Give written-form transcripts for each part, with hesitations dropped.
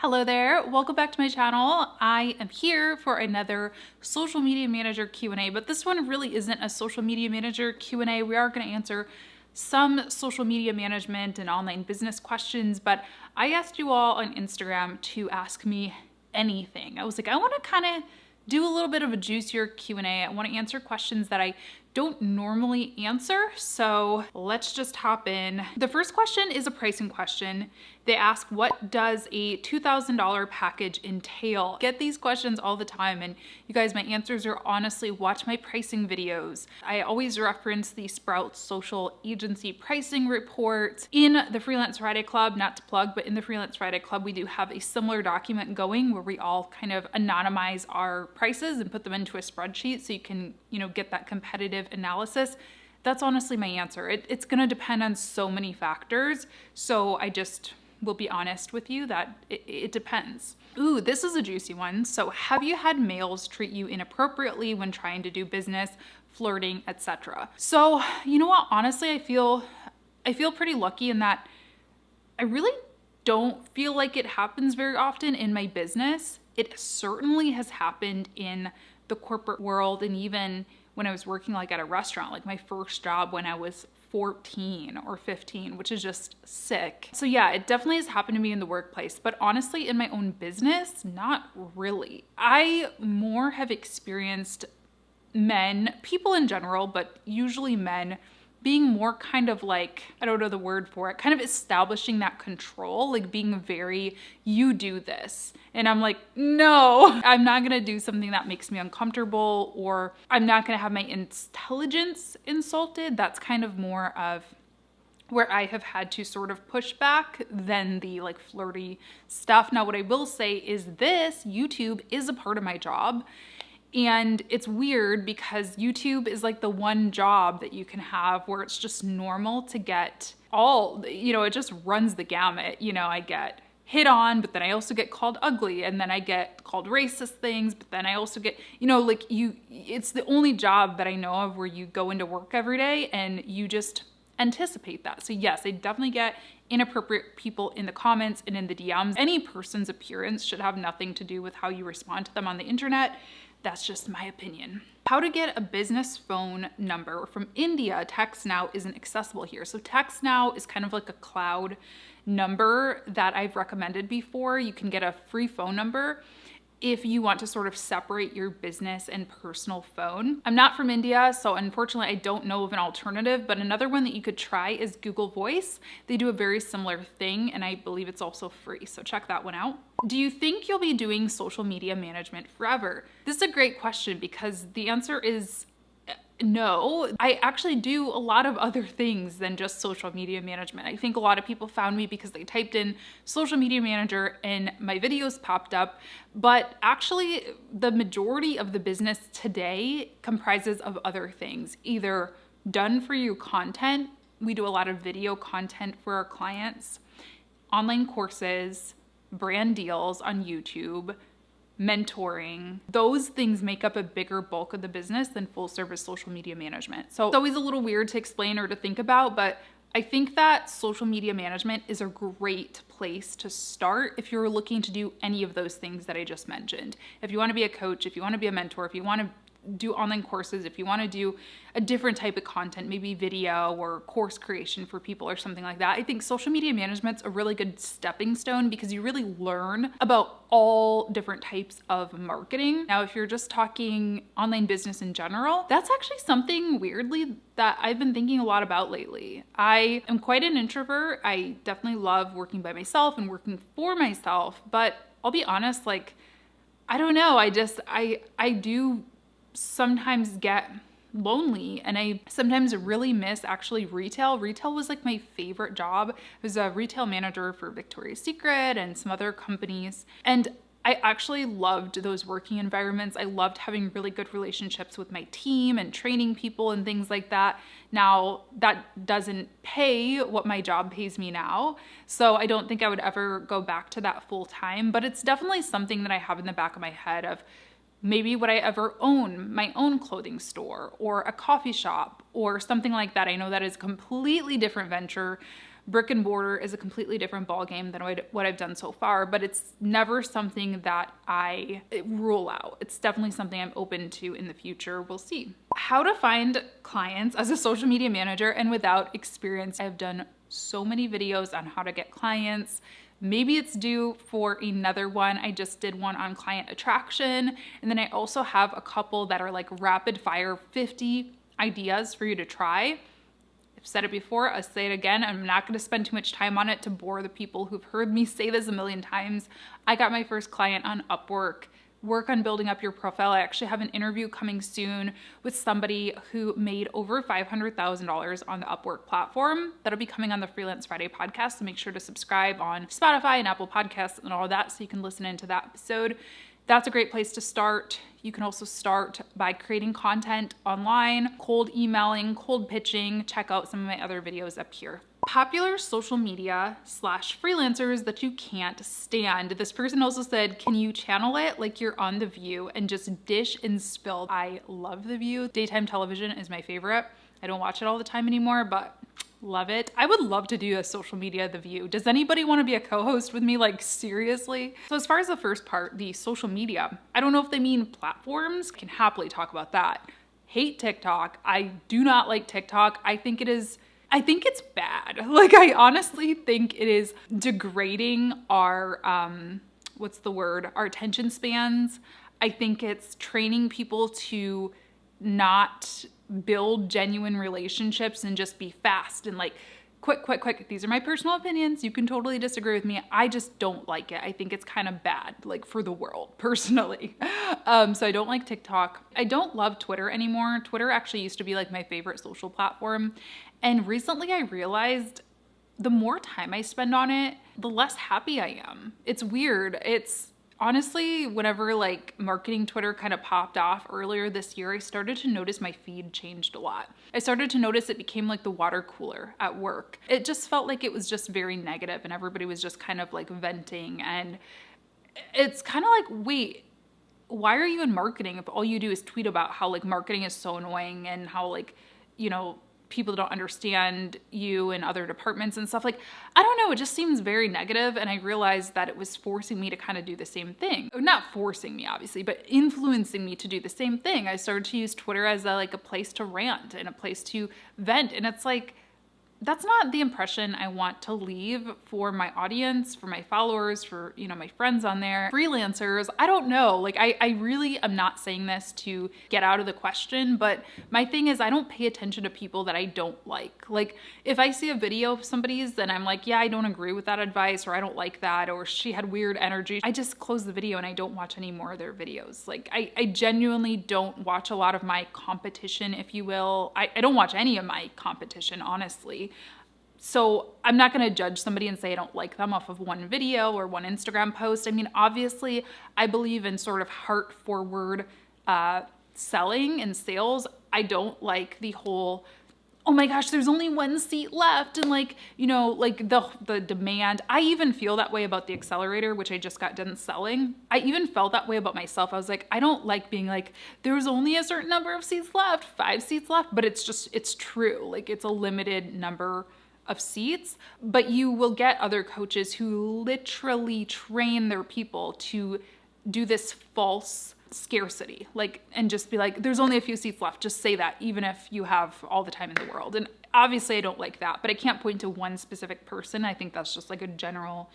Hello there, welcome back to my channel. I am here for another social media manager Q&A, but this one really isn't a social media manager Q&A. We are going to answer some social media management and online business questions, but I asked you all on Instagram to ask me anything. I was like, I want to kind of do a little bit of a juicier Q&A. I want to answer questions that I don't normally answer, so let's just hop in. The first question is a pricing question. They ask, what does a $2,000 package entail? Get these questions all the time, and you guys, my answers are honestly, watch my pricing videos. I always reference the Sprout Social Agency pricing report. In the Freelance Friday Club, not to plug, but in the Freelance Friday Club, we do have a similar document going where we all kind of anonymize our prices and put them into a spreadsheet so you can, get that competitive analysis. That's honestly my answer. It's gonna depend on so many factors. So I just will be honest with you that it depends. Ooh, this is a juicy one. So have you had males treat you inappropriately when trying to do business, flirting, etc.? So you know what? Honestly, I feel pretty lucky in that I really don't feel like it happens very often in my business. It certainly has happened in the corporate world, and even when I was working like at a restaurant, like my first job when I was 14 or 15, which is just sick. So yeah, it definitely has happened to me in the workplace, but honestly in my own business, not really. I more have experienced men, people in general, but usually men, being more kind of like, I don't know the word for it, kind of establishing that control, like being very, you do this. And I'm like, no, I'm not gonna do something that makes me uncomfortable, or I'm not gonna have my intelligence insulted. That's kind of more of where I have had to sort of push back than the like flirty stuff. Now, what I will say is this, YouTube is a part of my job. And it's weird because YouTube is like the one job that you can have where it's just normal to get it just runs the gamut. I get hit on, but then I also get called ugly, and then I get called racist things, but then I also get, it's the only job that I know of where you go into work every day and you just anticipate that. So yes, I definitely get inappropriate people in the comments and in the DMs. Any person's appearance should have nothing to do with how you respond to them on the internet. That's just my opinion. How to get a business phone number from India. Text Now isn't accessible here. So Text Now is kind of like a cloud number that I've recommended before. You can get a free phone number if you want to sort of separate your business and personal phone. I'm not from India, so unfortunately I don't know of an alternative, but another one that you could try is Google Voice. They do a very similar thing, and I believe it's also free, so check that one out. Do you think you'll be doing social media management forever? This is a great question because the answer is no. I actually do a lot of other things than just social media management. I think a lot of people found me because they typed in social media manager and my videos popped up, but actually the majority of the business today comprises of other things, either done for you content. We do a lot of video content for our clients, online courses, brand deals on YouTube, mentoring. Those things make up a bigger bulk of the business than full service social media management. So it's always a little weird to explain or to think about, but I think that social media management is a great place to start if you're looking to do any of those things that I just mentioned. If you want to be a coach, if you want to be a mentor, if you want to do online courses, if you want to do a different type of content, maybe video or course creation for people or something like that, I think social media management's a really good stepping stone because you really learn about all different types of marketing. Now, if you're just talking online business in general, that's actually something weirdly that I've been thinking a lot about lately. I am quite an introvert. I definitely love working by myself and working for myself, but I'll be honest, like, I don't know. I do sometimes get lonely, and I sometimes really miss actually retail. Retail was like my favorite job. I was a retail manager for Victoria's Secret and some other companies, and I actually loved those working environments. I loved having really good relationships with my team and training people and things like that. Now, that doesn't pay what my job pays me now, so I don't think I would ever go back to that full time, but it's definitely something that I have in the back of my head of maybe would I ever own my own clothing store or a coffee shop or something like that. I know that is a completely different venture, Brick and mortar is a completely different ballgame than what I've done so far, but it's never something that I rule out. It's definitely something I'm open to in the future. We'll see. How to find clients as a social media manager and without experience. I've done so many videos on how to get clients. Maybe it's due for another one. I just did one on client attraction. And then I also have a couple that are like rapid fire 50 ideas for you to try. I've said it before, I'll say it again. I'm not going to spend too much time on it to bore the people who've heard me say this a million times. I got my first client on Upwork. Work on building up your profile. I actually have an interview coming soon with somebody who made over $500,000 on the Upwork platform. That'll be coming on the Freelance Friday podcast, so make sure to subscribe on Spotify and Apple Podcasts and all that so you can listen into that episode. That's a great place to start. You can also start by creating content online, cold emailing, cold pitching. Check out some of my other videos up here. Popular social media / freelancers that you can't stand. This person also said, can you channel it like you're on The View and just dish and spill? I love The View. Daytime television is my favorite. I don't watch it all the time anymore, but love it. I would love to do a social media The View. Does anybody want to be a co-host with me? Like, seriously? So as far as the first part, the social media, I don't know if they mean platforms. Can happily talk about that. Hate TikTok. I do not like TikTok. I think it's bad. Like, I honestly think it is degrading our, our attention spans. I think it's training people to not build genuine relationships and just be fast and like quick. These are my personal opinions. You can totally disagree with me. I just don't like it. I think it's kind of bad, like for the world, personally. So I don't like TikTok. I don't love Twitter anymore. Twitter actually used to be like my favorite social platform. And recently I realized the more time I spend on it, the less happy I am. It's weird. It's honestly, whenever like marketing Twitter kind of popped off earlier this year, I started to notice my feed changed a lot. I started to notice it became like the water cooler at work. It just felt like it was just very negative and everybody was just kind of like venting. And it's kind of like, wait, why are you in marketing if all you do is tweet about how like marketing is so annoying and how like, you know, people don't understand you and other departments and stuff. Like, I don't know, it just seems very negative. And I realized that it was forcing me to kind of do the same thing. Not forcing me, obviously, but influencing me to do the same thing. I started to use Twitter as a place to rant and a place to vent. And it's like, that's not the impression I want to leave for my audience, for my followers, for, you know, my friends on there, freelancers. I don't know. Like, I really am not saying this to get out of the question, but my thing is I don't pay attention to people that I don't like. Like, if I see a video of somebody's, then I'm like, yeah, I don't agree with that advice, or I don't like that, or she had weird energy. I just close the video and I don't watch any more of their videos. Like, I genuinely don't watch a lot of my competition, if you will. I don't watch any of my competition, honestly. So I'm not going to judge somebody and say I don't like them off of one video or one Instagram post. I mean, obviously, I believe in sort of heart forward selling and sales. I don't like the whole, oh my gosh, there's only one seat left. And like, you know, like the demand. I even feel that way about the accelerator, which I just got done selling. I even felt that way about myself. I was like, I don't like being like, there's only a certain number of seats left, 5 seats left, but it's true. Like, it's a limited number of seats, but you will get other coaches who literally train their people to do this false scarcity, like, and just be like, there's only a few seats left. Just say that, even if you have all the time in the world. And obviously I don't like that, but I can't point to one specific person. I think that's just like a general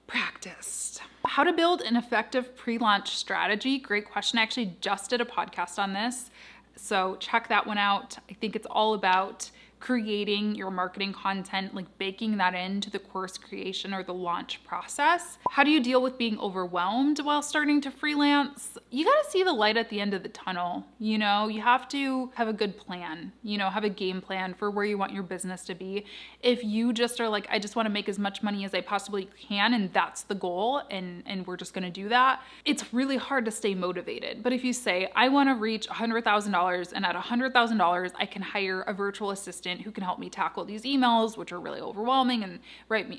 practice. How to build an effective pre-launch strategy. Great question. I actually just did a podcast on this, so check that one out. I think it's all about creating your marketing content, like baking that into the course creation or the launch process. How do you deal with being overwhelmed while starting to freelance? You got to see the light at the end of the tunnel. You know, you have to have a good plan, you know, have a game plan for where you want your business to be. If you just are like, I just want to make as much money as I possibly can, and that's the goal, and we're just going to do that, it's really hard to stay motivated. But if you say, I want to reach $100,000, and at $100,000, I can hire a virtual assistant who can help me tackle these emails, which are really overwhelming, and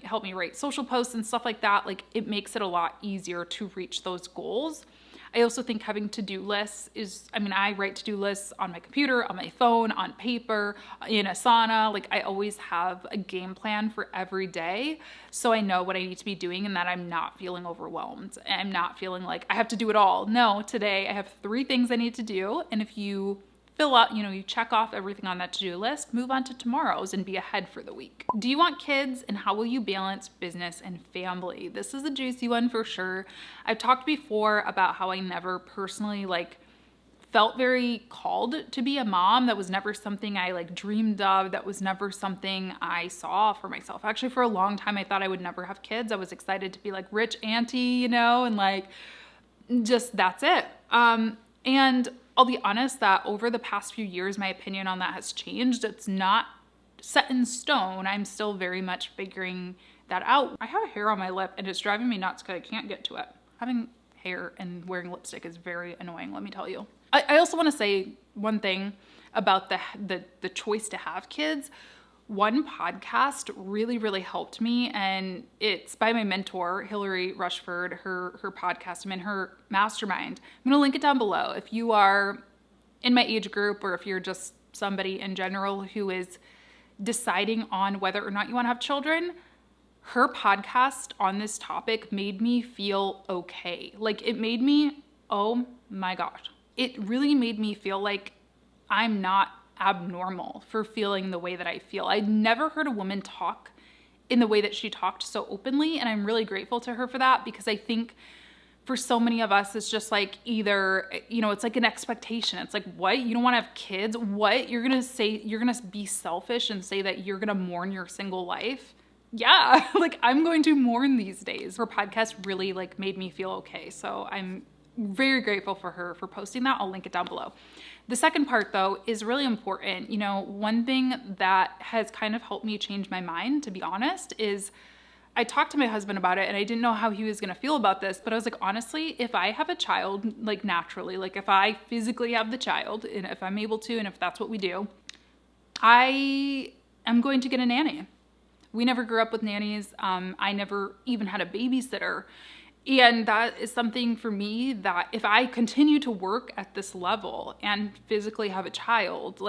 help me write social posts and stuff like that, like, it makes it a lot easier to reach those goals. I also think having to-do lists I write to-do lists on my computer, on my phone, on paper, in Asana. Like I always have a game plan for every day. So I know what I need to be doing and that I'm not feeling overwhelmed. I'm not feeling like I have to do it all. No, today I have 3 things I need to do. And if you fill out, you check off everything on that to-do list, move on to tomorrow's and be ahead for the week. Do you want kids, and how will you balance business and family? This is a juicy one for sure. I've talked before about how I never personally felt very called to be a mom. That was never something I dreamed of. That was never something I saw for myself. Actually, for a long time, I thought I would never have kids. I was excited to be rich auntie, and just that's it. And I'll be honest that over the past few years, my opinion on that has changed. It's not set in stone. I'm still very much figuring that out. I have hair on my lip and it's driving me nuts because I can't get to it. Having hair and wearing lipstick is very annoying, let me tell you. I also want to say one thing about the choice to have kids. One podcast really, really helped me, and it's by my mentor, Hilary Rushford, her podcast. I'm in her mastermind. I'm gonna link it down below. If you are in my age group, or if you're just somebody in general who is deciding on whether or not you wanna have children, her podcast on this topic made me feel okay. It made me, oh my gosh. It really made me feel like I'm not abnormal for feeling the way that I feel. I'd never heard a woman talk in the way that she talked so openly, and I'm really grateful to her for that, because I think for so many of us, it's just either, it's an expectation. It's what? You don't want to have kids? What? You're going to be selfish and say that you're going to mourn your single life? Yeah, I'm going to mourn these days. Her podcast really made me feel okay. So I'm very grateful for her for posting that. I'll link it down below. The second part, though, is really important. One thing that has kind of helped me change my mind, to be honest, is I talked to my husband about it and I didn't know how he was going to feel about this, but I was honestly, if I have a child, naturally, if I physically have the child, and if I'm able to, and if that's what we do, I am going to get a nanny. We never grew up with nannies. I never even had a babysitter. And that is something for me that if I continue to work at this level and physically have a child,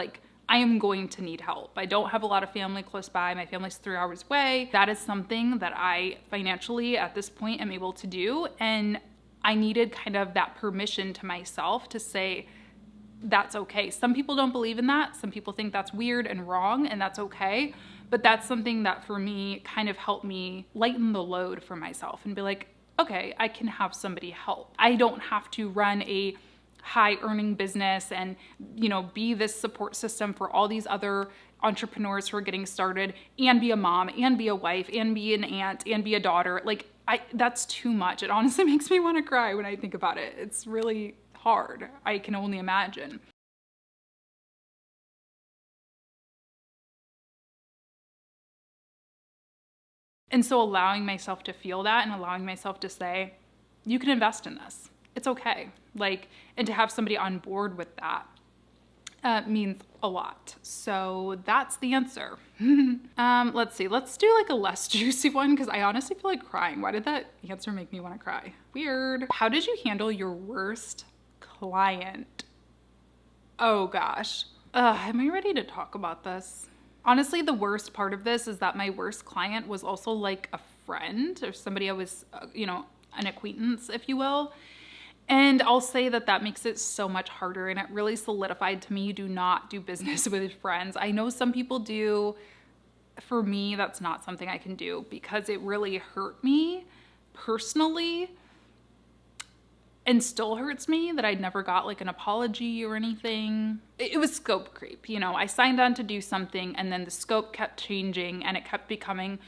I am going to need help. I don't have a lot of family close by. My family's 3 hours away. That is something that I financially at this point am able to do. And I needed kind of that permission to myself to say, that's okay. Some people don't believe in that. Some people think that's weird and wrong, and that's okay. But that's something that for me kind of helped me lighten the load for myself and be okay, I can have somebody help. I don't have to run a high earning business and, be this support system for all these other entrepreneurs who are getting started, and be a mom and be a wife and be an aunt and be a daughter. That's too much. It honestly makes me want to cry when I think about it. It's really hard. I can only imagine. And so allowing myself to feel that and allowing myself to say, you can invest in this. It's okay. And to have somebody on board with that means a lot. So that's the answer. Let's see. Let's do a less juicy one, because I honestly feel like crying. Why did that answer make me want to cry? Weird. How did you handle your worst client? Oh gosh. Am I ready to talk about this? Honestly, the worst part of this is that my worst client was also a friend, or somebody I was, an acquaintance, if you will. And I'll say that makes it so much harder, and it really solidified to me, do not do business with friends. I know some people do. For me, that's not something I can do, because it really hurt me personally, and still hurts me that I'd never got an apology or anything. It was scope creep. I signed on to do something, and then the scope kept changing, and it kept becoming,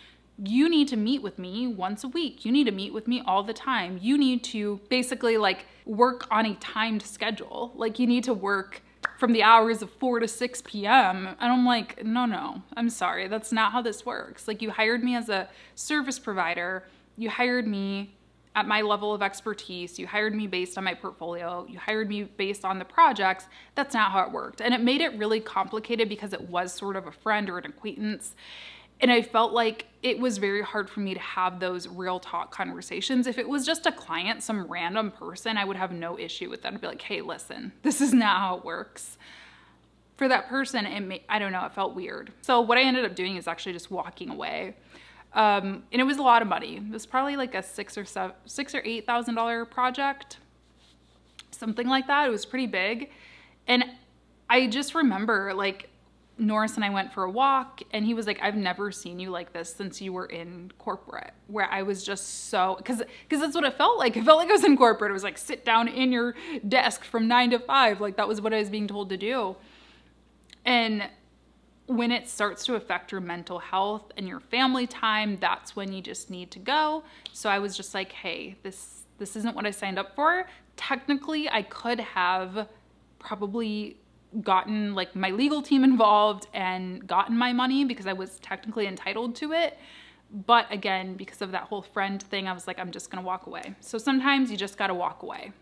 you need to meet with me once a week. You need to meet with me all the time. You need to basically work on a timed schedule. You need to work from the hours of 4 to 6 p.m. And I'm no, I'm sorry. That's not how this works. You hired me as a service provider. You hired me at my level of expertise. You hired me based on my portfolio. You hired me based on the projects. That's not how it worked. And it made it really complicated, because it was sort of a friend or an acquaintance. And I felt like it was very hard for me to have those real talk conversations. If it was just a client, some random person, I would have no issue with that. I'd be like, hey, listen, this is not how it works. For that person, I don't know, it felt weird. So what I ended up doing is actually just walking away. And it was a lot of money. It was probably like a $6,000 or $8,000 project, something like that. It was pretty big. And I just remember like Norris and I went for a walk and he was like, I've never seen you like this since you were in corporate, where I was just so, because that's what it felt like. It felt like I was in corporate. It was like, sit down in your desk from 9 to 5. Like that was what I was being told to do. And when it starts to affect your mental health and your family time, that's when you just need to go. So I was just like, hey, this isn't what I signed up for. Technically, I could have probably gotten like my legal team involved and gotten my money because I was technically entitled to it. But again, because of that whole friend thing, I was like, I'm just gonna walk away. So sometimes you just gotta walk away.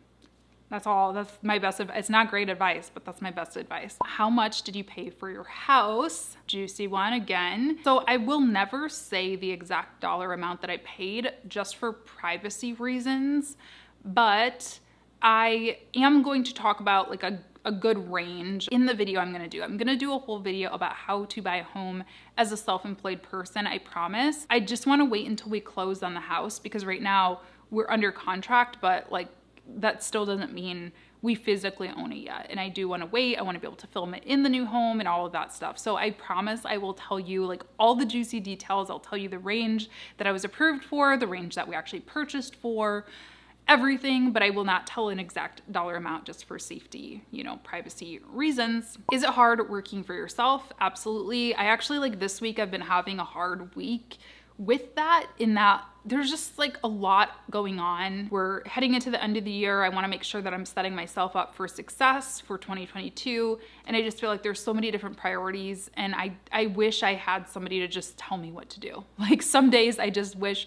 That's all. That's my best advice. It's not great advice, but that's my best advice. How much did you pay for your house? Juicy one again. So I will never say the exact dollar amount that I paid just for privacy reasons, but I am going to talk about like a good range in the video I'm gonna do. I'm gonna do a whole video about how to buy a home as a self-employed person, I promise. I just wanna wait until we close on the house because right now we're under contract, but like that still doesn't mean we physically own it yet. And I do wanna wait. I wanna be able to film it in the new home and all of that stuff. So I promise I will tell you like all the juicy details. I'll tell you the range that I was approved for, the range that we actually purchased for, everything, but I will not tell an exact dollar amount just for safety, privacy reasons. Is it hard working for yourself? Absolutely. I actually like this week I've been having a hard week with that, in that there's just like a lot going on. We're heading into the end of the year. I want to make sure that I'm setting myself up for success for 2022. And I just feel like there's so many different priorities. And I wish I had somebody to just tell me what to do. Like some days I just wish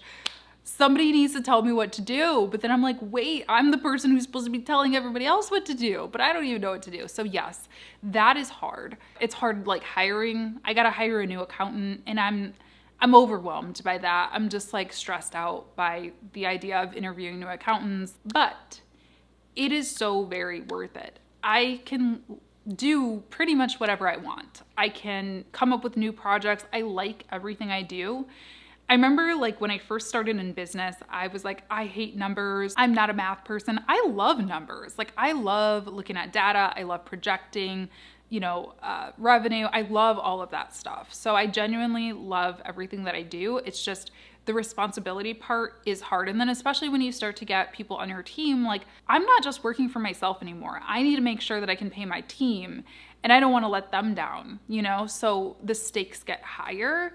somebody needs to tell me what to do. But then I'm like, wait, I'm the person who's supposed to be telling everybody else what to do, but I don't even know what to do. So yes, that is hard. It's hard like hiring. I got to hire a new accountant and I'm overwhelmed by that. I'm just like stressed out by the idea of interviewing new accountants, but it is so very worth it. I can do pretty much whatever I want. I can come up with new projects. I like everything I do. I remember like when I first started in business, I was like, I hate numbers. I'm not a math person. I love numbers. Like I love looking at data. I love projecting, revenue. I love all of that stuff. So I genuinely love everything that I do. It's just the responsibility part is hard. And then especially when you start to get people on your team, like I'm not just working for myself anymore. I need to make sure that I can pay my team and I don't want to let them down, so the stakes get higher.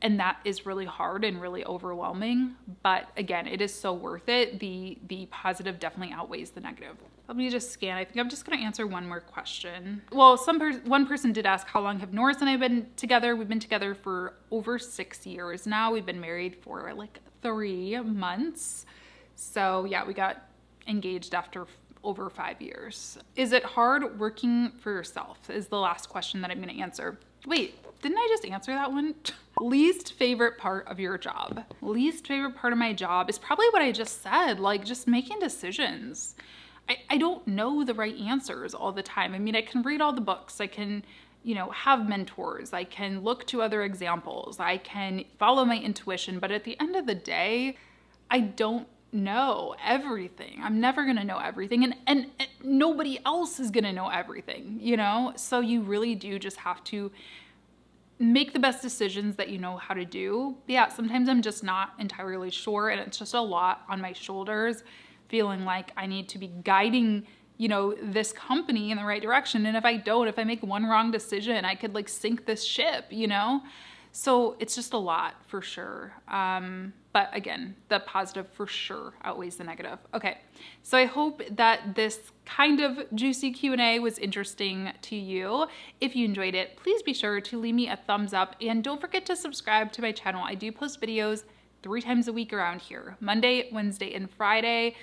And that is really hard and really overwhelming. But again, it is so worth it. The positive definitely outweighs the negative. Let me just scan. I think I'm just going to answer one more question. Well, one person did ask, how long have Norris and I been together? We've been together for over 6 years now. We've been married for like 3 months. So yeah, we got engaged after over 5 years. Is it hard working for yourself? Is the last question that I'm going to answer. Wait, didn't I just answer that one? Least favorite part of your job. Least favorite part of my job is probably what I just said, like just making decisions. I don't know the right answers all the time. I mean, I can read all the books. I can, have mentors. I can look to other examples. I can follow my intuition. But at the end of the day, I don't know everything. I'm never going to know everything. And nobody else is going to know everything, So you really do just have to make the best decisions that you know how to do. But yeah, sometimes I'm just not entirely sure. And it's just a lot on my shoulders, feeling like I need to be guiding, this company in the right direction. And if I make one wrong decision, I could like sink this ship, So it's just a lot for sure. But again, the positive for sure outweighs the negative. Okay, so I hope that this kind of juicy Q&A was interesting to you. If you enjoyed it, please be sure to leave me a thumbs up and don't forget to subscribe to my channel. I do post videos 3 times a week around here, Monday, Wednesday, and Friday.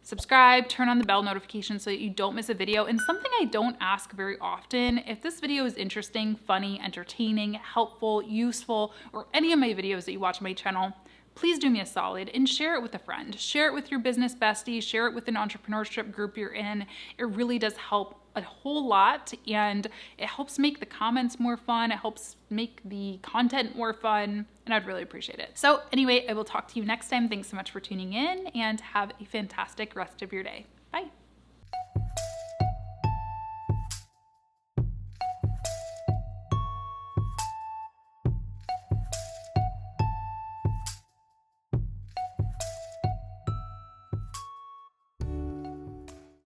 subscribe, turn on the bell notification so that you don't miss a video. And something I don't ask very often, if this video is interesting, funny, entertaining, helpful, useful, or any of my videos that you watch on my channel, please do me a solid and share it with a friend. Share it with your business bestie, share it with an entrepreneurship group you're in. It really does help a whole lot, and it helps make the comments more fun. It helps make the content more fun, and I'd really appreciate it. So anyway, I will talk to you next time. Thanks so much for tuning in, and have a fantastic rest of your day.